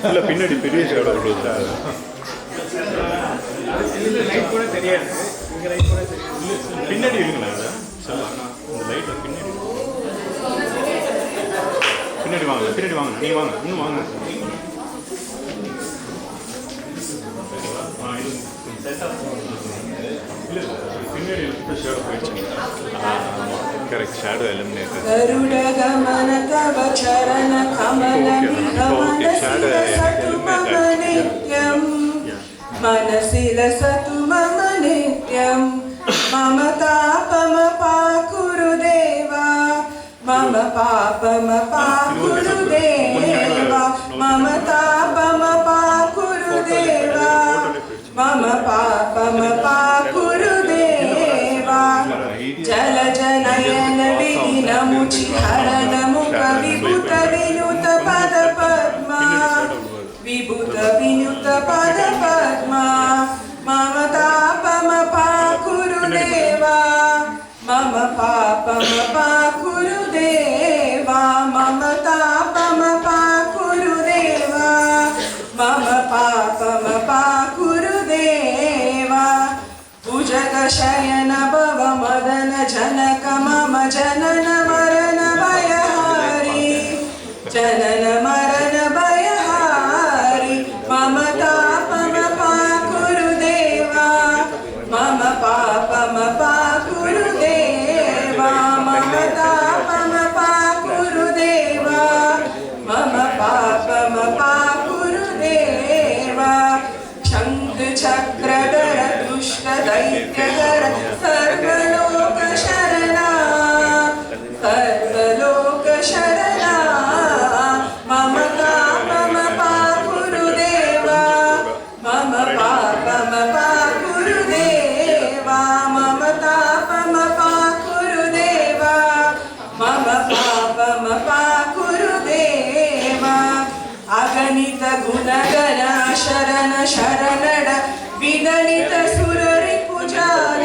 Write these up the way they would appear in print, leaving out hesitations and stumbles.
இல்லை பின்னாடி பெரிய ஷேடோ கொடுத்தாரு. லைட் கூட தெரியாது. இங்கே லைட் கூட தெரியாது. பின்னாடி இருக்குங்களா இந்த லைட்டை பின்னாடி பின்னாடி வாங்க, பின்னாடி வாங்க, நீ வாங்க, இன்னும் வாங்க. பின்னாடி ஷேடோ போயிடுச்சு. Correct, shadow eliminated. ಗರುಡಗಮನ ತವ ಚರಣ ಕಮಲ ನಿಗಮನ ಸತು ಮಮ ನಿತ್ಯಂ ಮನಸಿಲ ಸತು ಮಮ ನಿತ್ಯಂ ಮಮ ತಾಪಮ ಪಾಕುರು ದೇವ ಮಮ ಪಾಪಮ ಪಾಕುರು ದೇವ ಮಮ ತಾಪಮ ಪಾಕುರು ದೇವ ಮಮ ಪಾಪಮ ಪಾಕುರು ದೇವ ಜಲ ಜನಯನ ವಿಧಿನ ಮುಚಿ ಹರನ ಮುಖ ವಿಭೂತ ವಿನುತ ಪದ ಪದ್ಮ ವಿಭೂತ ವಿನುತ ಪದ ಪದ್ಮ ಮಮ ತಾಪಮ ಪಾಕುರು ದೇವ ಮಮ ಪಾಪಮ ಪಾಕುರು ದೇವ ಮಮ ತಾಪಮ ಪಾಕುರು ದೇವ ಮಮ ಪಾಪಮ ಪಾಕುರು ದೇವ ಭುಜಗ ಶಯನ ಭವ ಮದನ ಜನಕ ಮಮ ಜನನ ಮರಣ ಭಯಹಾರಿ ಜನನ ಮರಣ ಭಯಹಾರಿ ಮಮ ತಾಪಮ ಪಾಕುರು ದೇವ ಮಮ ಪಾಪಮ ಪಾಕುರು ದೇವ ಮಮ ತಾಪಮ ಪಾಕುರು ದೇವ ಮಮ ಪಾಪಮ ಪಾಕುರು ದೇವ ಶಂಖ ಚಕ್ರಧರ ದುಷ್ಟ ದೈತ್ಯಹರ ಸರ್ವಲೋಕ ಶರಣ ಸರ್ವಲೋಕ ಶರಣ ಮಮ ತಾಪಮ ಪಾಕುರು ದೇವ ಮಮ ಪಾಪಮ ಪಾಕುರು ದೇವ ಮಮ ತಾಪಮ ಪಾಕುರು ದೇವ ಮಮ ಪಾಪಮ ಪಾಕುರು ದೇವ ಅಗಣಿತ ಗುಣಗಣ ಶರಣ ಶರಣಡ ವಿದಲಿತ ಸುರರಿ ಪೂಜಾಲ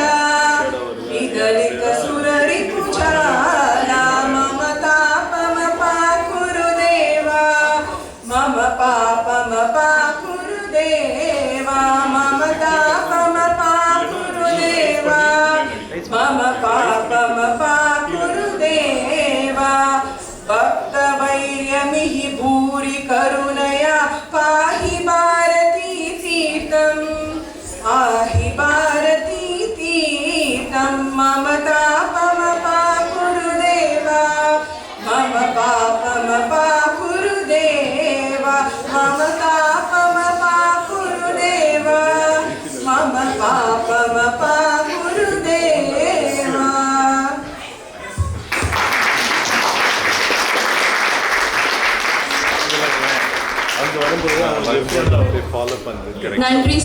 ವಿದಲಿತ ಸುರರಿ ಪೂಜಾಲ ಮಮ ತಾಪಮ ಪಾಕುರು ದೇವ ಮಮ ಪಾಪಮ ಪಾಕುರು ದೇವ ಮಮ ತಾಪಮ ಪಾಕುರು ದೇವ ಮಮ ಪಾಪಮ ಪಾಕುರು ದೇವ ಭಕ್ತ ವೈರ್ಯಮಿಹಿ ಭೂರಿ ಕರುಣಯ ಪಾಹಿ ಭಾರತೀ ತೀರ್ಥಂ ಆಹಿ ಭಾರತೀ ತೀರ್ಥಂ ಮಮ ತಾಪಮ ಪಾಕುರು ದೇವ ಮಮ ಪಾಪಮ ಪಾಕುರು ದೇವ ಮಮ ತಾಪಮ ಪಾಕುರು ದೇವ ಮಮ ಪಾಪಮ ಪಾಕುರು ದೇವ. அங்கே வரும்போது ஃபாலோ பண்ணுறது கிடைக்கும். நன்றி.